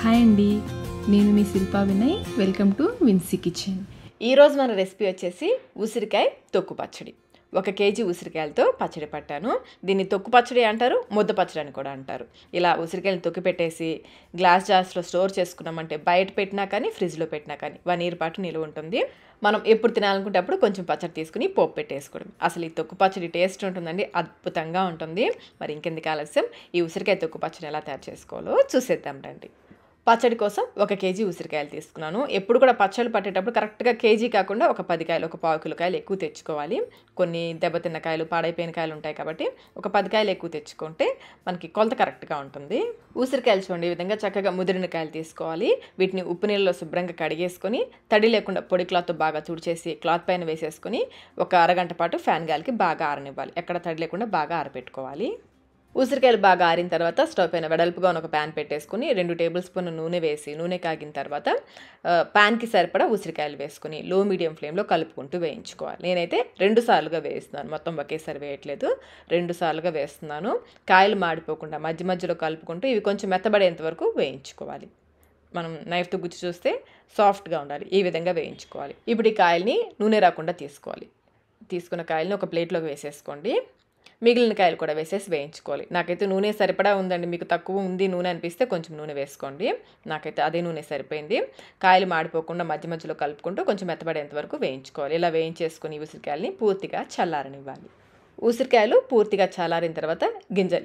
Hi అండి, నేను మీ Shilpa Vinay. Welcome to Vincy kitchen. ఈరోజు మన రెసిపీ వచ్చేసి ఉసిరికాయ తొక్కు పచ్చడి. 1 కేజీ ఉసిరికాయలతో పచ్చడి పట్టాను. దీన్ని తొక్కు పచ్చడి అంటారు, ముద్ద పచ్చడి అని కూడా అంటారు. ఇలా ఉసిరికాయలు తొక్కి పెట్టేసి గ్లాస్ జార్స్లో స్టోర్ చేసుకున్నామంటే బయట పెట్టినా కానీ ఫ్రిడ్జ్లో పెట్టినా కానీ 1 ఇయర్ పాటు నిలువ ఉంటుంది. మనం ఎప్పుడు తినాలనుకుంటే అప్పుడు కొంచెం పచ్చడి తీసుకుని పోపు పెట్టేసుకోవడం. అసలు ఈ తొక్కు పచ్చడి టేస్ట్ ఉంటుందండి, అద్భుతంగా ఉంటుంది. మరి ఇంకెందుకు ఆలస్యం, ఈ ఉసిరికాయ తొక్కు పచ్చడి ఎలా తయారు చేసుకోవాలో చూసేద్దాం రండి. పచ్చడి కోసం 1 కేజీ ఉసిరికాయలు తీసుకున్నాను. ఎప్పుడు కూడా పచ్చళ్ళు పట్టేటప్పుడు కరెక్ట్గా కేజీ కాకుండా ఒక 10 కాయలు, ఒక 1/4 కిలో కాయలు ఎక్కువ తెచ్చుకోవాలి. కొన్ని దెబ్బతిన్న కాయలు, పాడైపోయిన కాయలు ఉంటాయి కాబట్టి ఒక 10 కాయలు ఎక్కువ తెచ్చుకుంటే మనకి కొలత కరెక్ట్గా ఉంటుంది. ఉసిరికాయలు చూడండి, ఈ విధంగా చక్కగా ముదిరిన కాయలు తీసుకోవాలి. వీటిని ఉప్పు నీళ్ళలో శుభ్రంగా కడిగేసుకొని తడి లేకుండా పొడి క్లాత్తో బాగా తుడిచేసి క్లాత్ పైన వేసేసుకొని ఒక అరగంట పాటు ఫ్యాన్ గాలికి బాగా ఆరనివ్వాలి. ఎక్కడ తడి లేకుండా బాగా ఆరబెట్టుకోవాలి. ఉసిరికాయలు బాగా ఆరిన తర్వాత స్టవ్ పైన వెడల్పుగా ఒక ప్యాన్ పెట్టేసుకుని 2 టేబుల్ స్పూన్ నూనె వేసి నూనె కాగిన తర్వాత ప్యాన్కి సరిపడా ఉసిరికాయలు వేసుకుని లో మీడియం ఫ్లేమ్లో కలుపుకుంటూ వేయించుకోవాలి. నేనైతే 2 సార్లుగా వేస్తున్నాను, మొత్తం ఒకేసారి వేయట్లేదు, 2 సార్లుగా వేస్తున్నాను. కాయలు మాడిపోకుండా మధ్య మధ్యలో కలుపుకుంటూ ఇవి కొంచెం మెత్తబడేంత వరకు వేయించుకోవాలి. మనం నైఫ్తో గుచ్చి చూస్తే సాఫ్ట్గా ఉండాలి, ఈ విధంగా వేయించుకోవాలి. ఇప్పుడు ఈ కాయల్ని నూనె రాకుండా తీసుకోవాలి. తీసుకున్న కాయల్ని ఒక ప్లేట్లోకి వేసేసుకోండి. మిగిలిన కాయలు కూడా వేసేసి వేయించుకోవాలి. నాకైతే నూనె సరిపడా ఉందండి, మీకు తక్కువ ఉంది నూనె అనిపిస్తే కొంచెం నూనె వేసుకోండి. నాకైతే అదే నూనె సరిపోయింది. కాయలు మాడిపోకుండా మధ్య మధ్యలో కలుపుకుంటూ కొంచెం మెత్తబడేంత వరకు వేయించుకోవాలి. ఇలా వేయించేసుకుని ఉసిరికాయలని పూర్తిగా చల్లారనివ్వాలి. ఉసిరికాయలు పూర్తిగా చల్లారిన తర్వాత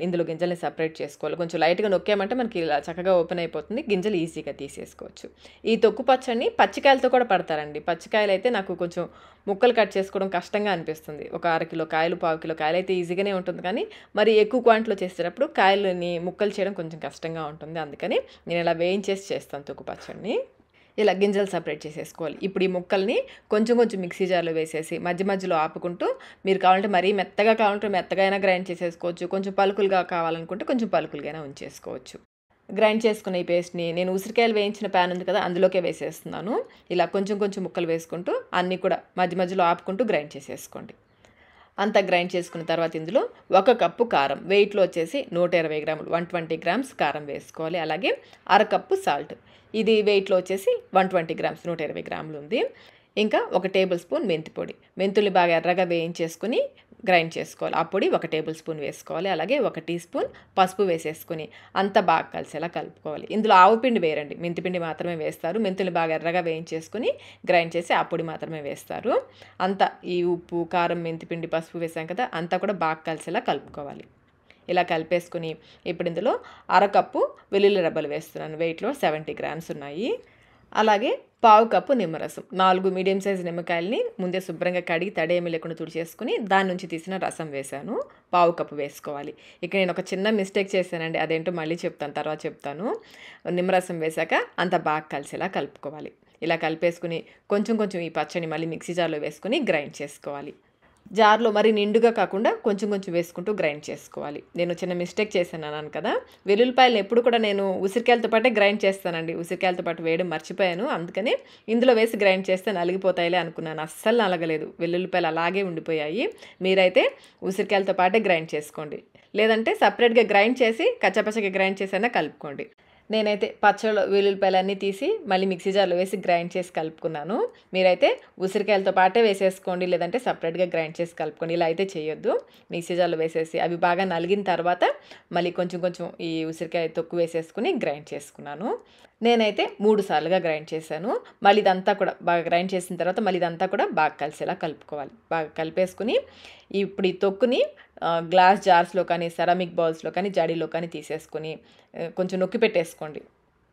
ఇందులో గింజల్ని సపరేట్ చేసుకోవాలి. కొంచెం లైట్గా నొక్కామంటే మనకి ఇలా చక్కగా ఓపెన్ అయిపోతుంది, గింజలు ఈజీగా తీసేసుకోవచ్చు. ఈ తొక్కు పచ్చడిని పచ్చికాయలతో కూడా పడతారండి. పచ్చికాయలు అయితే నాకు కొంచెం ముక్కలు కట్ చేసుకోవడం కష్టంగా అనిపిస్తుంది. ఒక 1/2 కిలో కాయలు, 1/4 కిలో కాయలు అయితే ఈజీగానే ఉంటుంది, కానీ మరి ఎక్కువ క్వాంటిటీలో చేసేటప్పుడు కాయలని ముక్కలు చేయడం కొంచెం కష్టంగా ఉంటుంది. అందుకని నేను ఇలా వేయించేసి చేస్తాను తొక్కు పచ్చడిని. ఇలా గింజలు సపరేట్ చేసేసుకోవాలి. ఇప్పుడు ఈ ముక్కల్ని కొంచెం కొంచెం మిక్సీ జార్లో వేసేసి మధ్య మధ్యలో ఆపుకుంటూ, మీరు కావాలంటే మరీ మెత్తగా కావాలంటే మెత్తగా అయినా గ్రైండ్ చేసేసుకోవచ్చు, కొంచెం పలుకులుగా కావాలనుకుంటే కొంచెం పలుకులుగా ఉంచేసుకోవచ్చు. గ్రైండ్ చేసుకున్న ఈ పేస్ట్ని నేను ఉసిరికాయలు వేయించిన ప్యాన్ ఉంది కదా, అందులోకే వేసేస్తున్నాను. ఇలా కొంచెం కొంచెం ముక్కలు వేసుకుంటూ అన్నీ కూడా మధ్య మధ్యలో ఆపుకుంటూ గ్రైండ్ చేసేసుకోండి. అంతా గ్రైండ్ చేసుకున్న తర్వాత ఇందులో 1 కప్పు కారం, వెయిట్లో వచ్చేసి 120 గ్రాములు, 120 గ్రామ్స్ కారం వేసుకోవాలి. అలాగే 1/2 కప్పు సాల్ట్, ఇది వెయిట్లో వచ్చేసి 120 గ్రామ్స్, 120 గ్రాములు ఉంది. ఇంకా 1 టేబుల్ స్పూన్ మెంతి పొడి, మెంతుల్ని బాగా ఎర్రగా వేయించేసుకుని గ్రైండ్ చేసుకోవాలి. ఆ పొడి 1 టేబుల్ స్పూన్ వేసుకోవాలి. అలాగే 1 టీ స్పూన్ పసుపు వేసేసుకుని అంతా బాగా కలిసేలా కలుపుకోవాలి. ఇందులో ఆవు పిండి వేయరండి, మెంతిపిండి మాత్రమే వేస్తారు. మెంతులు బాగా ఎర్రగా వేయించేసుకుని గ్రైండ్ చేసి ఆ పొడి మాత్రమే వేస్తారు. అంతా ఈ ఉప్పు, కారం, మెంతిపిండి, పసుపు వేసాం కదా, అంతా కూడా బాగా కలిసేలా కలుపుకోవాలి. ఇలా కలిపేసుకుని ఇప్పుడు ఇందులో 1/2 కప్పు వెల్లుల్లి రెబ్బలు వేస్తున్నాను, వెయిట్లో 70 గ్రామ్స్ ఉన్నాయి. అలాగే 1/4 కప్పు నిమ్మరసం, 4 మీడియం సైజు నిమ్మకాయలని ముందే శుభ్రంగా కడిగి తడేమి లేకుండా తుడిచేసుకుని దాని నుంచి తీసిన రసం వేశాను, 1/4 కప్పు వేసుకోవాలి. ఇక నేను ఒక చిన్న మిస్టేక్ చేశానండి, అదేంటో మళ్ళీ చెప్తాను, తర్వాత చెప్తాను. నిమ్మరసం వేశాక అంత బాగా కలిసేలా కలుపుకోవాలి. ఇలా కలిపేసుకుని కొంచెం కొంచెం ఈ పచ్చని మళ్ళీ మిక్సీ జార్లో వేసుకుని గ్రైండ్ చేసుకోవాలి. జార్లో మరి నిండుగా కాకుండా కొంచెం కొంచెం వేసుకుంటూ గ్రైండ్ చేసుకోవాలి. నేను చిన్న మిస్టేక్ చేశాను అన్నాను కదా, వెల్లుల్లిపాయలు ఎప్పుడు కూడా నేను ఉసిరికాయలతో పాటే గ్రైండ్ చేస్తానండి. ఉసిరికాయలతో పాటు వేయడం మర్చిపోయాను, అందుకని ఇందులో వేసి గ్రైండ్ చేస్తే నలిగిపోతాయిలే అనుకున్నాను. అస్సలు నలగలేదు, వెల్లుల్లిపాయలు అలాగే ఉండిపోయాయి. మీరైతే ఉసిరికాయలతో పాటే గ్రైండ్ చేసుకోండి, లేదంటే సపరేట్గా గ్రైండ్ చేసి కచ్చపచ్చగా గ్రైండ్ చేసైనా కలుపుకోండి. నేనైతే పచ్చళ్ళు వెల్లుల్లిపాయలన్నీ తీసి మళ్ళీ మిక్సీ జార్లో వేసి గ్రైండ్ చేసి కలుపుకున్నాను. మీరైతే ఉసిరికాయలతో పాటే వేసేసుకోండి, లేదంటే సపరేట్గా గ్రైండ్ చేసి కలుపుకోండి. ఇలా అయితే చేయొద్దు. మిక్సీ జార్లో వేసేసి అవి బాగా నలిగిన తర్వాత మళ్ళీ కొంచెం కొంచెం ఈ ఉసిరికాయ తొక్కు వేసేసుకుని గ్రైండ్ చేసుకున్నాను. నేనైతే 3 సార్లుగా గ్రైండ్ చేశాను. మళ్ళీ ఇదంతా కూడా బాగా గ్రైండ్ చేసిన తర్వాత మళ్ళీ ఇదంతా కూడా బాగా కలిసేలా కలుపుకోవాలి. బాగా కలిపేసుకుని ఇప్పుడు ఈ తొక్కుని గ్లాస్ జార్స్లో కానీ, సెరామిక్ బౌల్స్లో కానీ, జాడీలో కానీ తీసేసుకొని కొంచెం నొక్కి పెట్టేసుకోండి.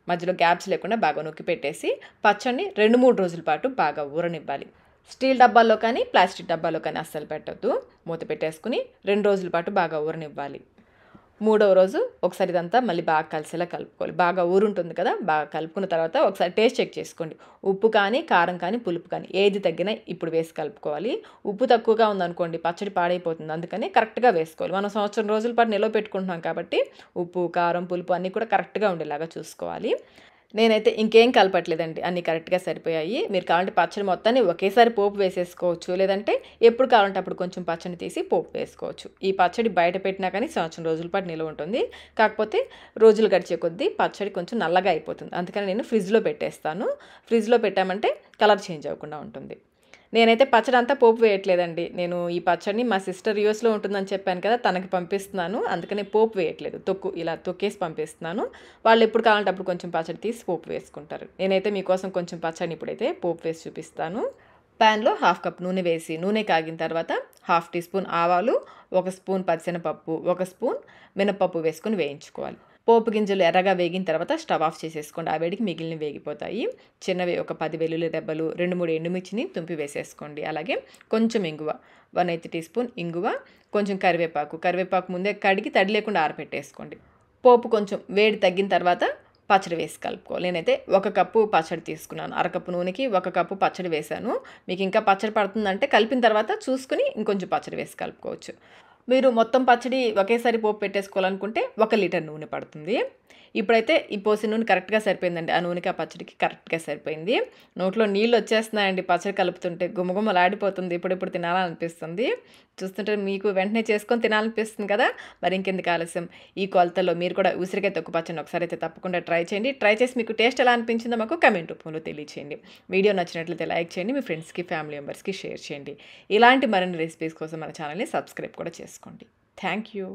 మధ్యలో గ్యాప్స్ లేకుండా బాగా నొక్కి పెట్టేసి పచ్చడిని 2-3 రోజుల పాటు బాగా ఊరనివ్వాలి. స్టీల్ డబ్బాల్లో కానీ, ప్లాస్టిక్ డబ్బాలో కానీ అస్సలు పెట్టొద్దు. మూత పెట్టేసుకుని 2 రోజుల పాటు బాగా ఊరనివ్వాలి. 3వ రోజు ఒకసారి ఇదంతా మళ్ళీ బాగా కలిసేలా కలుపుకోవాలి. బాగా ఊరుంటుంది కదా, బాగా కలుపుకున్న తర్వాత ఒకసారి టేస్ట్ చెక్ చేసుకోండి. ఉప్పు కానీ, కారం కానీ, పులుపు కానీ ఏది తగ్గినా ఇప్పుడు వేసి కలుపుకోవాలి. ఉప్పు తక్కువగా ఉందనుకోండి పచ్చడి పాడైపోతుంది, అందుకని కరెక్ట్గా వేసుకోవాలి. మనం సంవత్సరం రోజుల పాటు నిల్వ పెట్టుకుంటున్నాం కాబట్టి ఉప్పు, కారం, పులుపు అన్నీ కూడా కరెక్ట్గా ఉండేలాగా చూసుకోవాలి. నేనైతే ఇంకేం కలపట్లేదండి. అన్నీ కరెక్ట్‌గా సరిపోయాయి. మీరు కావాలంటే పచ్చడి మొత్తాన్ని ఒకేసారి పోపు వేసేసుకోవచ్చు. లేదంటే ఎప్పుడు కావాలంటే అప్పుడు కొంచెం పచ్చడిని తీసి పోపు వేసుకోవచ్చు. ఈ పచ్చడి బయట పెట్టినా కానీ సంవత్సరం రోజుల పాటు నిల్వ ఉంటుంది. కాకపోతే రోజులు గడిచే కొద్దీ పచ్చడి కొంచెం నల్లగా అయిపోతుంది. అందుకని నేను ఫ్రిడ్జ్‌లో పెట్టేస్తాను. ఫ్రిడ్జ్‌లో పెట్టామంటే కలర్ చేంజ్ అవ్వకుండా ఉంటుంది. నేనైతే పచ్చడి అంతా పోపు వేయట్లేదండి. నేను ఈ పచ్చడిని మా సిస్టర్ యూఎస్‌లో ఉంటుందని చెప్పాను కదా! తనకి పంపిస్తున్నాను. అందుకని పోపు వేయట్లేదు. ఇలా తొక్కేసి పంపిస్తున్నాను. వాళ్ళు ఎప్పుడు కావాలంటే అప్పుడు కొంచెం పచ్చడి తీసి పోపు వేసుకుంటారు. నేనైతే మీకోసం కొంచెం పచ్చడిని ఇప్పుడైతే పోపు వేసి చూపిస్తాను. ప్యాన్‌లో 1/2 కప్ నూనె వేసి నూనె కాగిన తర్వాత 1/2 టీ స్పూన్ ఆవాలు, 1 స్పూన్ పచ్చెనపప్పు, 1 స్పూన్ మినపప్పు వేసుకొని వేయించుకోవాలి. పోపు గింజలు ఎర్రగా వేగిన తర్వాత స్టవ్ ఆఫ్ చేసేసుకోండి. ఆ వేడికి మిగిలినవి వేగిపోతాయి. చిన్నవి ఒక 10 వెల్లుల్లి రెబ్బలు, 2, 3 ఎండుమిర్చిని తుంపి వేసేసుకోండి. అలాగే కొంచెం ఇంగువ, 1/8 టీ స్పూన్ ఇంగువ, కొంచెం కరివేపాకు ముందే కడిగి తడి లేకుండా ఆరబెట్టేసుకోండి. పోపు కొంచెం వేడి తగ్గిన తర్వాత పచ్చడి వేసి కలుపుకోవాలి. నేనైతే 1 కప్పు పచ్చడి తీసుకున్నాను. అరకప్పు నూనెకి 1 కప్పు పచ్చడి వేశాను. మీకు ఇంకా పచ్చడి పడుతుందంటే కలిపిన తర్వాత చూసుకుని ఇంకొంచెం పచ్చడి వేసి కలుపుకోవచ్చు. మీరు మొత్తం పచ్చడి ఒకేసారి పోపు పెట్టేసుకోవాలనుకుంటే 1 లీటర్ నూనె పడుతుంది. ఇప్పుడైతే ఈ పోసిన నూనె కరెక్ట్‌గా సరిపోయిందండి. ఆ నూనెకి ఆ పచ్చడికి కరెక్ట్‌గా సరిపోయింది. నోట్లో నీళ్ళు వచ్చేస్తున్నాయండి పచ్చడి కలుపుతుంటే. గుమగుమలాడిపోతుంది. ఇప్పుడిప్పుడు తినాలనిపిస్తుంది. చూస్తుంటే మీకు వెంటనే చేసుకొని తినాలనిపిస్తుంది కదా! మరి ఇంకెందుకు ఆలస్యం. ఈ కొలతల్లో మీరు కూడా ఉసిరికాయ తొక్కు పచ్చడిని ఒకసారి అయితే తప్పకుండా ట్రై చేయండి. ట్రై చేసి మీకు టేస్ట్ ఎలా అనిపించిందో మాకు కామెంట్ రూపంలో తెలియచేయండి. వీడియో నచ్చినట్లయితే లైక్ చేయండి. మీ ఫ్రెండ్స్‌కి, ఫ్యామిలీ మెంబర్స్‌కి షేర్ చేయండి. ఇలాంటి మరిన్ని రెసిపీస్ కోసం మన ఛానల్‌ని సబ్స్క్రైబ్ కూడా చేసుకోండి. Thank you.